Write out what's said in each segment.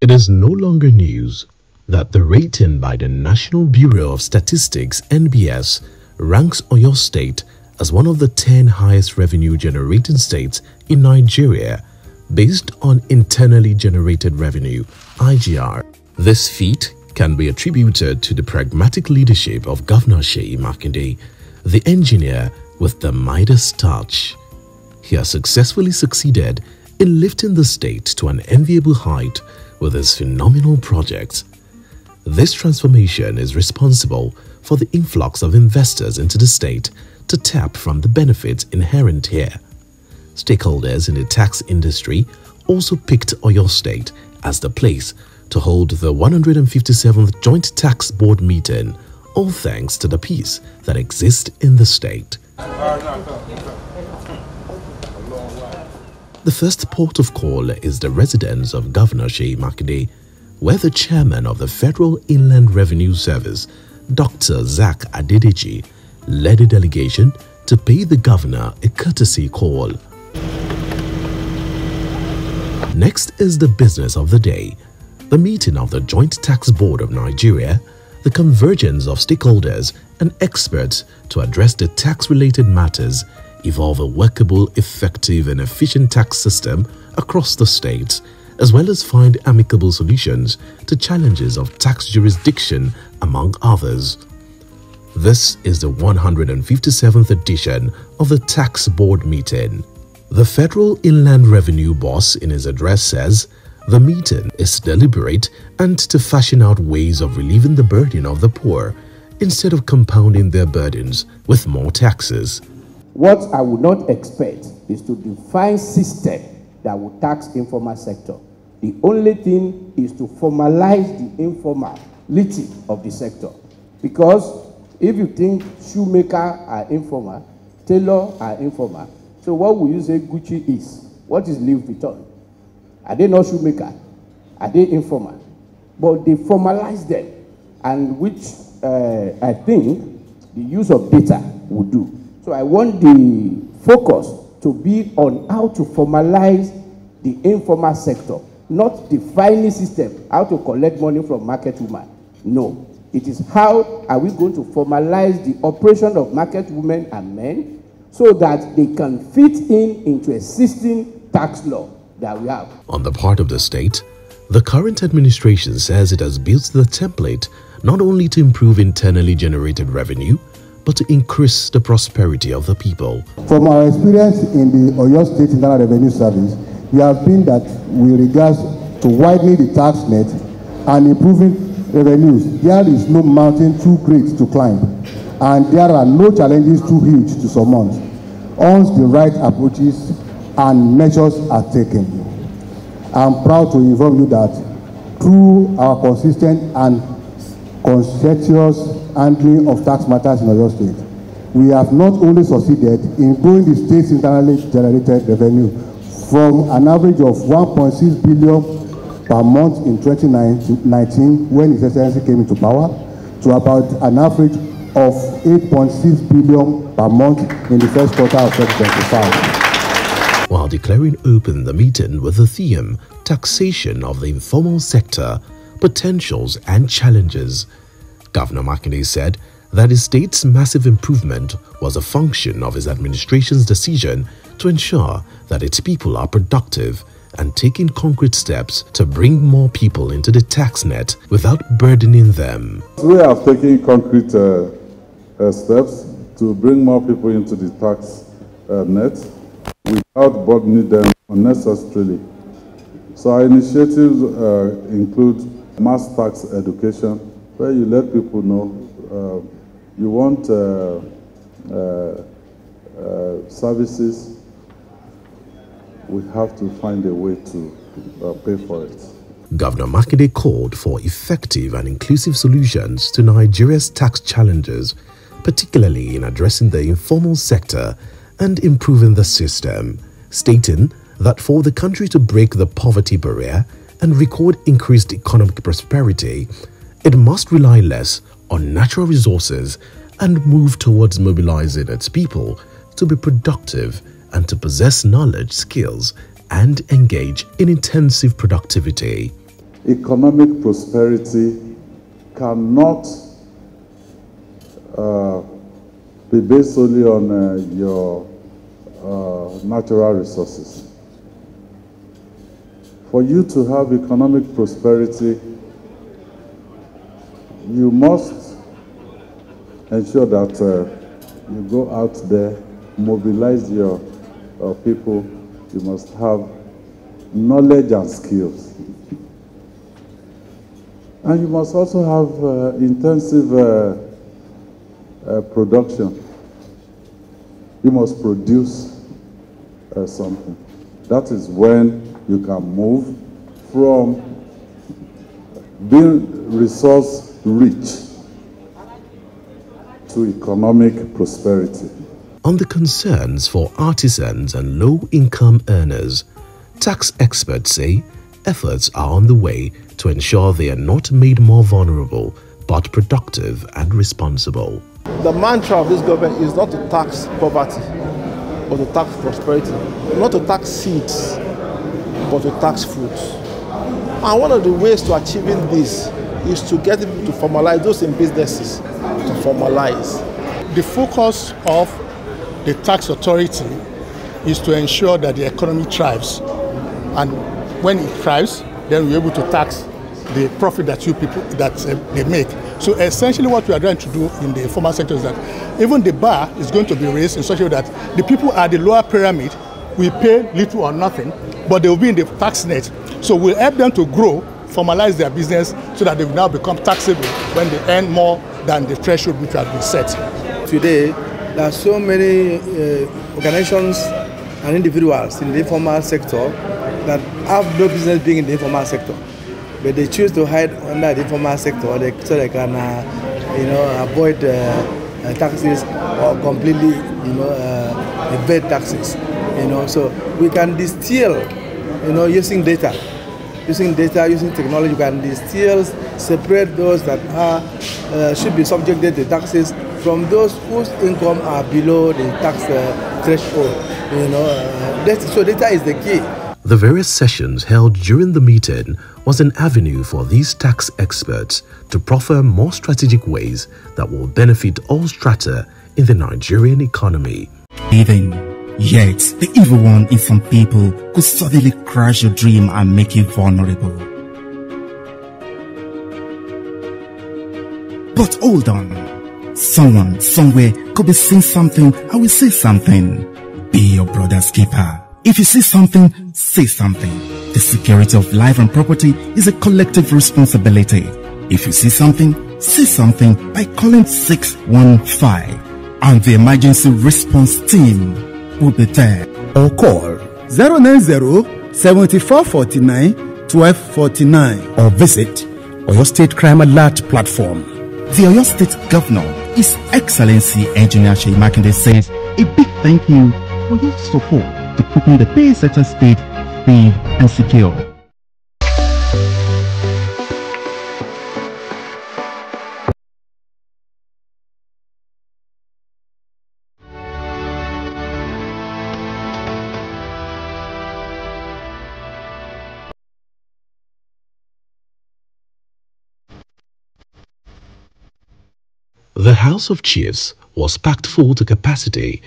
It is no longer news that the rating by the National Bureau of Statistics (NBS) ranks Oyo State as one of the 10 highest revenue generating states in Nigeria based on internally generated revenue (IGR). This feat can be attributed to the pragmatic leadership of Governor Seyi Makinde, the engineer with the Midas touch. He has successfully succeeded in lifting the state to an enviable height with his phenomenal projects. This transformation is responsible for the influx of investors into the state to tap from the benefits inherent here. Stakeholders in the tax industry also picked Oyo State as the place to hold the 157th Joint Tax Board meeting, all thanks to the peace that exists in the state. The first port of call is the residence of Governor Seyi Makinde, where the chairman of the Federal Inland Revenue Service, Dr. Zach Adedeji, led a delegation to pay the governor a courtesy call. Next is the business of the day, the meeting of the Joint Tax Board of Nigeria, the convergence of stakeholders and experts to address the tax-related matters, evolve a workable, effective and efficient tax system across the states, as well as find amicable solutions to challenges of tax jurisdiction, among others. This is the 157th edition of the Tax Board meeting. The Federal Inland Revenue boss in his address says, the meeting is deliberate and to fashion out ways of relieving the burden of the poor instead of compounding their burdens with more taxes. What I would not expect is to define system that will tax informal sector. The only thing is to formalize the informality of the sector. Because if you think shoemaker are informal, tailor are informal, so what will you say Gucci is? What is Louis Vuitton? Are they not shoemaker? Are they informal? But they formalize them, and which I think the use of data will do. So I want the focus to be on how to formalize the informal sector, not defining system, how to collect money from market women. No, it is how are we going to formalize the operation of market women and men so that they can fit into existing tax law that we have. On the part of the state, the current administration says it has built the template not only to improve internally generated revenue, but to increase the prosperity of the people. From our experience in the Oyo State Internal Revenue Service, we have been that with regards to widening the tax net and improving revenues, there is no mountain too great to climb, and there are no challenges too huge to surmount once the right approaches and measures are taken. I'm proud to inform you that through our consistent and conscientious handling of tax matters in Oyo State, we have not only succeeded in growing the state's internally generated revenue from an average of 1.6 billion per month in 2019 when His Excellency came into power to about an average of 8.6 billion per month in the first quarter of 2025. While declaring open the meeting with the theme Taxation of the Informal Sector, Potentials and Challenges, Governor Makinde said that his state's massive improvement was a function of his administration's decision to ensure that its people are productive and taking concrete steps to bring more people into the tax net without burdening them. We have taken concrete steps to bring more people into the tax net without burdening them unnecessarily. So our initiatives include mass tax education, where you let people know you want services, we have to find a way to pay for it. Governor Makinde called for effective and inclusive solutions to Nigeria's tax challenges, particularly in addressing the informal sector and improving the system, stating that for the country to break the poverty barrier and record increased economic prosperity, it must rely less on natural resources and move towards mobilizing its people to be productive and to possess knowledge, skills, and engage in intensive productivity. economic prosperity cannot be based solely on your natural resources. For you to have economic prosperity, you must ensure that you go out there, mobilize your people. You must have knowledge and skills. And you must also have intensive production. You must produce something. That is when you can move from being resource rich to economic prosperity. On the concerns for artisans and low-income earners, tax experts say efforts are on the way to ensure they are not made more vulnerable but productive and responsible. The mantra of this government is not to tax poverty, but to tax prosperity. Not to tax seeds, but to tax fruits. And one of the ways to achieving this is to get people to formalize, those in businesses, to formalize. The focus of the tax authority is to ensure that the economy thrives. And when it thrives, then we're able to tax the profit that they make. So essentially what we are trying to do in the informal sector is that even the bar is going to be raised in such a way that the people at the lower pyramid will pay little or nothing, but they will be in the tax net. So we'll help them to grow, formalize their business so that they will now become taxable when they earn more than the threshold which has been set. Today, there are so many organizations and individuals in the informal sector that have no business being in the informal sector, but they choose to hide under the informal sector so they can, avoid taxes or completely, evade taxes. So we can distill, using data, using technology, we can distill, separate those that should be subjected to taxes from those whose income are below the tax threshold. So data is the key. The various sessions held during the meeting was an avenue for these tax experts to proffer more strategic ways that will benefit all strata in the Nigerian economy. Even yet, the evil one in some people could suddenly crush your dream and make you vulnerable. But hold on. Someone, somewhere could be saying something and will say something. Be your brother's keeper. If you see something, say something. The security of life and property is a collective responsibility. If you see something, say something by calling 615 and the emergency response team will be there. Or call 090 7449 1249 or visit Oyo State Crime Alert platform. The Oyo State Governor, His Excellency Engineer Makinde, says a big thank you for your support to keeping the Paysetter state safe and secure. The House of Chiefs was packed full to capacity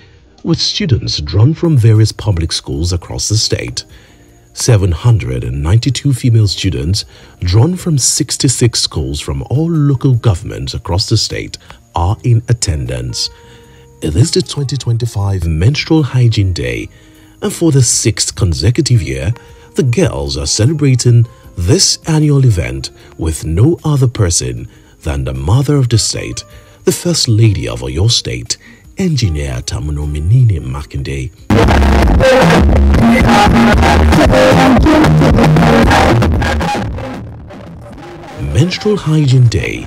with students drawn from various public schools across the state. 792 female students drawn from 66 schools from all local governments across the state are in attendance. It is the 2025 Menstrual Hygiene Day, and for the 6th consecutive year, the girls are celebrating this annual event with no other person than the mother of the state, the First Lady of Oyo State, Engineer Makinde. Menstrual Hygiene Day,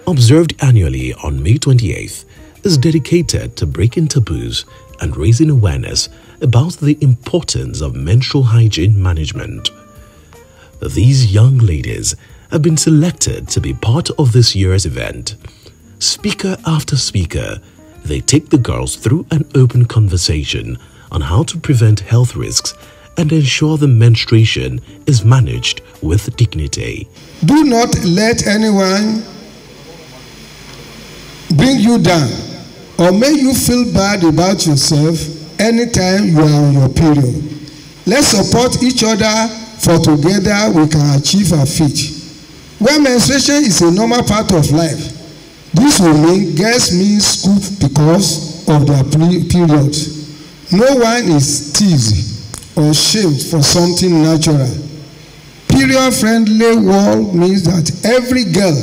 observed annually on May 28th, is dedicated to breaking taboos and raising awareness about the importance of menstrual hygiene management. These young ladies have been selected to be part of this year's event. Speaker after speaker, they take the girls through an open conversation on how to prevent health risks and ensure the menstruation is managed with dignity. Do not let anyone bring you down or make you feel bad about yourself anytime you are on your period. Let's support each other, for together we can achieve our feat. When menstruation is a normal part of life, this will mean girls miss school because of their periods. No one is teased or shamed for something natural. Period-friendly world means that every girl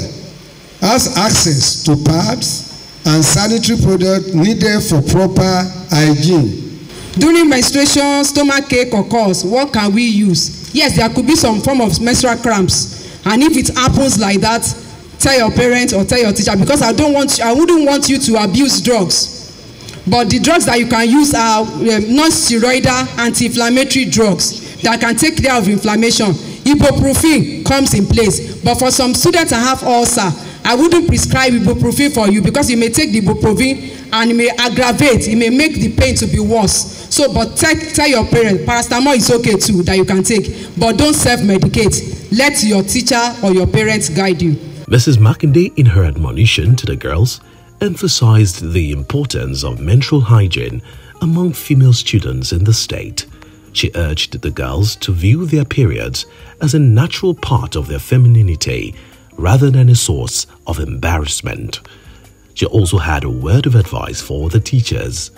has access to pads and sanitary products needed for proper hygiene. During menstruation, stomach ache occurs. What can we use? Yes, there could be some form of menstrual cramps, and if it happens like that, tell your parents or tell your teacher, because I wouldn't want you to abuse drugs. But the drugs that you can use are non-steroidal anti-inflammatory drugs that can take care of inflammation. Ibuprofen comes in place, but for some students that have ulcer, I wouldn't prescribe ibuprofen for you, because you may take the ibuprofen and it may aggravate, it may make the pain to be worse. So, but tell your parents, paracetamol is okay too, that you can take, but don't self-medicate. Let your teacher or your parents guide you. Mrs. Makinde, in her admonition to the girls, emphasized the importance of menstrual hygiene among female students in the state. She urged the girls to view their periods as a natural part of their femininity rather than a source of embarrassment. She also had a word of advice for the teachers.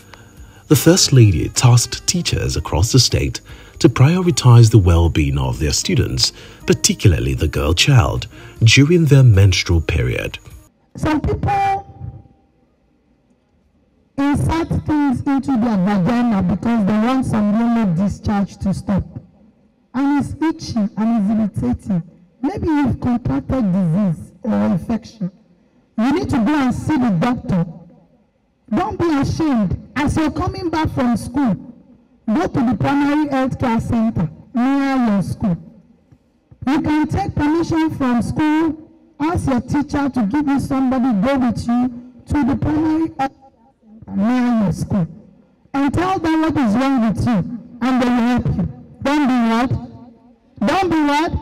The First Lady tasked teachers across the state to prioritize the well-being of their students, particularly the girl child, during their menstrual period. Some people insert things into their vagina because they want some normal discharge to stop. And it's itchy and it's irritating. Maybe you've contracted disease or infection. You need to go and see the doctor. Don't be ashamed. As you're coming back from school, go to the primary health care center near your school. You can take permission from school, ask your teacher to give you somebody, go with you to the primary health care near your school, and tell them what is wrong with you, and they will help you. Don't be what? Don't be what?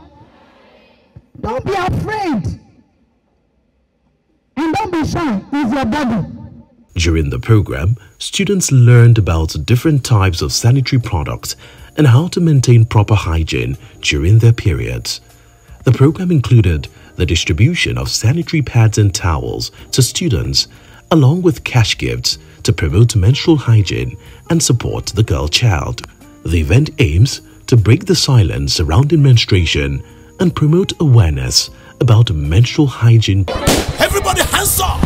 Don't be afraid. And don't be shy. It's your body. During the program, students learned about different types of sanitary products and how to maintain proper hygiene during their periods. The program included the distribution of sanitary pads and towels to students, along with cash gifts to promote menstrual hygiene and support the girl child. The event aims to break the silence surrounding menstruation and promote awareness about menstrual hygiene. Everybody hands up!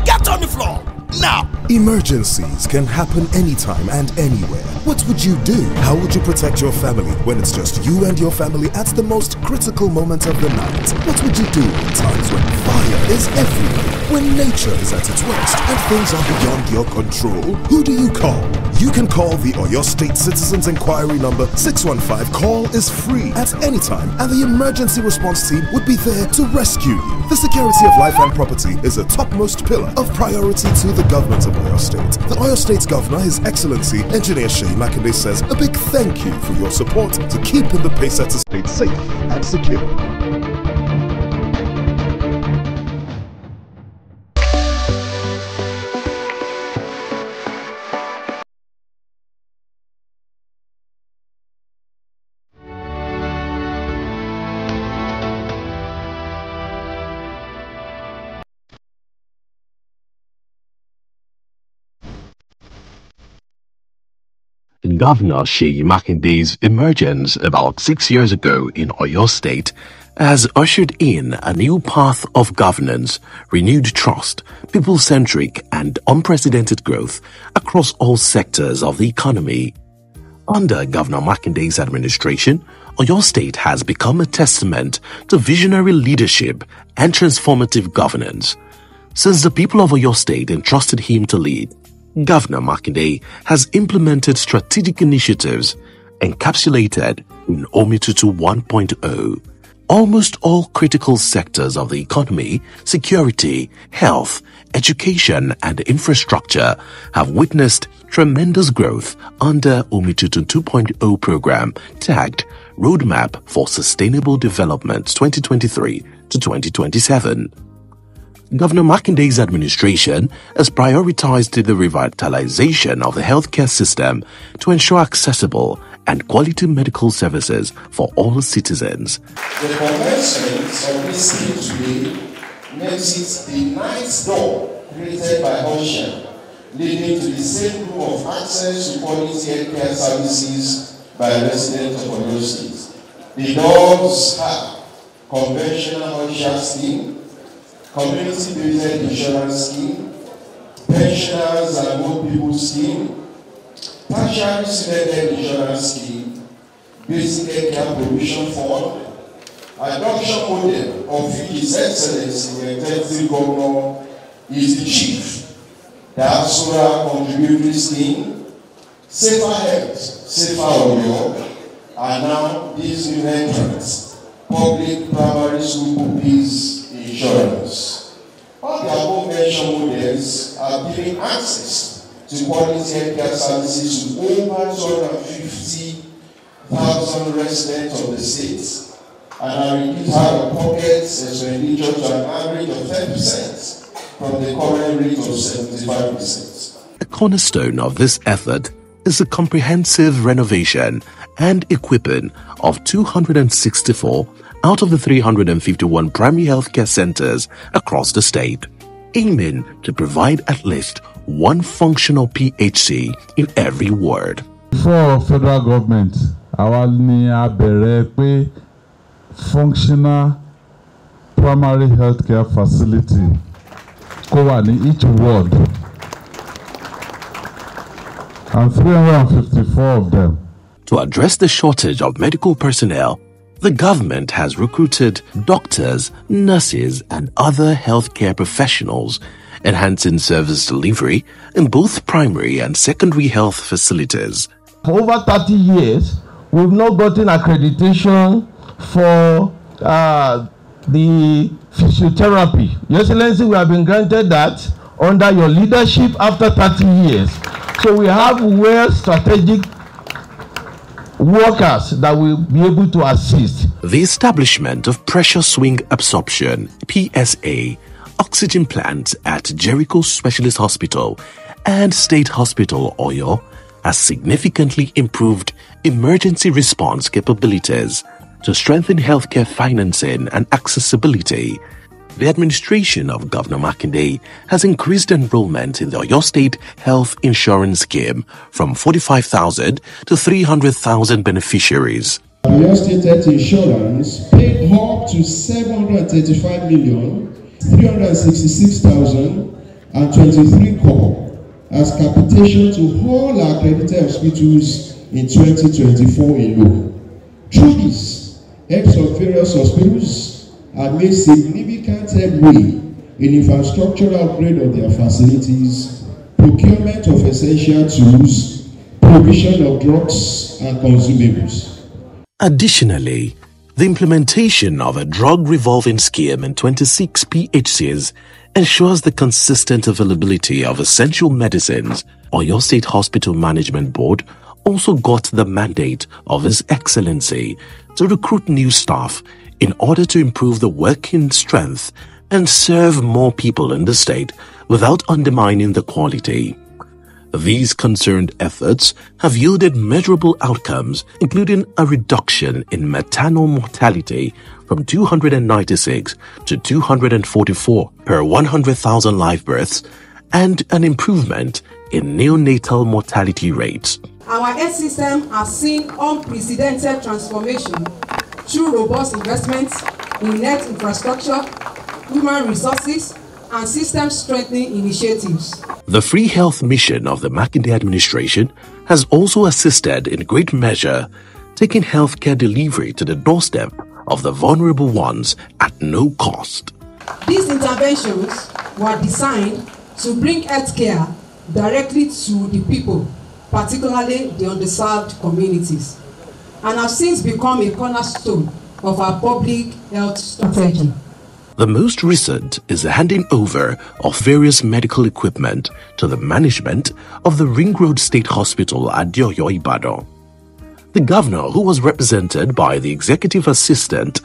Get on the floor! Now! Emergencies can happen anytime and anywhere. What would you do? How would you protect your family when it's just you and your family at the most critical moment of the night? What would you do in times when fire is everywhere? When nature is at its worst and things are beyond your control? Who do you call? You can call the Oyo State Citizens Inquiry number 615. Call is free at any time, and the emergency response team would be there to rescue you. The security of life and property is a topmost pillar of priority to the government of Oyo State. The Oyo State's Governor, His Excellency Engineer Makinde, says a big thank you for your support to keeping the Payseta State safe and secure. Governor Makinde's emergence about 6 years ago in Oyo State has ushered in a new path of governance, renewed trust, people-centric and unprecedented growth across all sectors of the economy. Under Governor Makinde's administration, Oyo State has become a testament to visionary leadership and transformative governance. Since the people of Oyo State entrusted him to lead, Governor Makinde has implemented strategic initiatives encapsulated in Omitutu 1.0. Almost all critical sectors of the economy, security, health, education, and infrastructure have witnessed tremendous growth under Omitutun 2.0 program tagged Roadmap for Sustainable Development 2023 to 2027. Governor Makinde's administration has prioritized the revitalization of the healthcare system to ensure accessible and quality medical services for all citizens. The commencement of this scheme today makes it the ninth door created by OSHA, leading to the same group of access to quality healthcare services by residents of Oyo State. The doors have conventional OSHA scheme, community-based insurance scheme, pensioners and old people scheme, partially selected insurance scheme, basic care provision fund, adoption model of which His Excellency the Executive Governor is the chief, the Asura contributory scheme, safer health, safer Oyo, and now these new entrants, public primary school pupils insurance. All the above-mentioned models are giving access to quality healthcare services to over 250,000 residents of the state, and are reduced out-of-pocket expenditure to an average of 10% from the current rate of 75%. A cornerstone of this effort is the comprehensive renovation and equipping of 264 out of the 351 primary healthcare centers across the state, aiming to provide at least one functional PHC in every ward. For federal government, our functional primary healthcare facility in each ward, and 354 of them. To address the shortage of medical personnel, the government has recruited doctors, nurses, and other healthcare professionals, enhancing service delivery in both primary and secondary health facilities. For over 30 years, we've not gotten accreditation for the physiotherapy. Your Excellency, we have been granted that under your leadership after 30 years. So we have well strategic workers that will be able to assist. The establishment of pressure swing absorption (PSA) oxygen plants at Jericho Specialist Hospital and State Hospital Oyo has significantly improved emergency response capabilities. To strengthen healthcare financing and accessibility, the administration of Governor Makinde has increased enrollment in the Oyo State Health Insurance Scheme from 45,000 to 300,000 beneficiaries. Oyo State Health Insurance paid up to 735,366,023 core as capitation to all accredited hospitals in 2024 alone. Through this, heads of various hospitals have made significant headway in infrastructural upgrade of their facilities, procurement of essential tools, provision of drugs and consumables. Additionally, the implementation of a drug revolving scheme in 26 PHCs ensures the consistent availability of essential medicines. Oyo State Hospital Management Board also got the mandate of His Excellency to recruit new staff in order to improve the working strength and serve more people in the state without undermining the quality. These concerned efforts have yielded measurable outcomes, including a reduction in maternal mortality from 296 to 244 per 100,000 live births and an improvement in neonatal mortality rates. Our health system has seen unprecedented transformation through robust investments in net infrastructure, human resources, and system strengthening initiatives. The Free Health Mission of the Makinde administration has also assisted in great measure, taking healthcare delivery to the doorstep of the vulnerable ones at no cost. These interventions were designed to bring healthcare directly to the people, particularly the underserved communities, and have since become a cornerstone of our public health strategy. The most recent is the handing over of various medical equipment to the management of the Ring Road State Hospital at Dioyo, Ibadan. The governor, who was represented by the executive assistant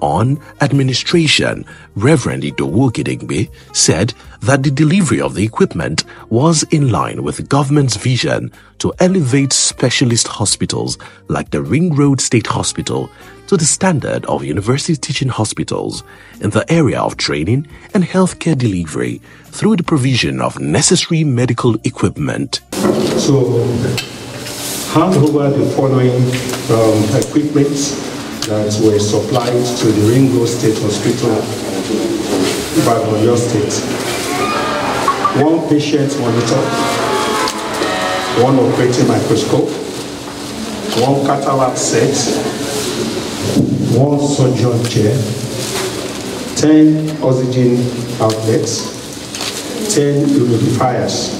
on administration, Reverend Idowu Ogedengbe, said that the delivery of the equipment was in line with the government's vision to elevate specialist hospitals like the Ring Road State Hospital to the standard of university teaching hospitals in the area of training and healthcare delivery through the provision of necessary medical equipment. So, hand over the following equipment that were supplied to the Ring Road State Hospital by Oyo State. One patient monitor, one operating microscope, one cataract set, one surgeon chair, 10 oxygen outlets, 10 humidifiers,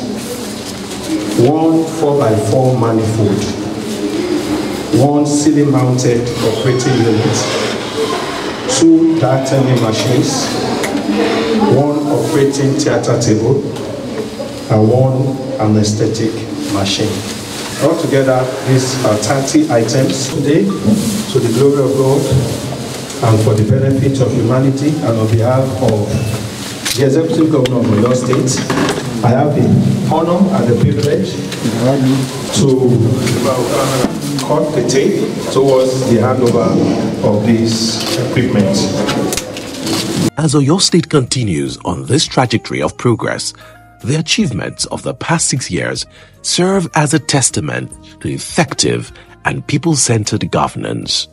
one 4x4 manifold, one ceiling-mounted operating unit, 2 diatonic machines, one operating theater table, and one anesthetic machine. Altogether, these are 30 items today to the glory of God and for the benefit of humanity, and on behalf of the Executive Governor of Oyo State, I have the honor and the privilege to cut the tape towards the handover of this equipment. As Oyo State continues on this trajectory of progress, the achievements of the past 6 years serve as a testament to effective and people-centered governance.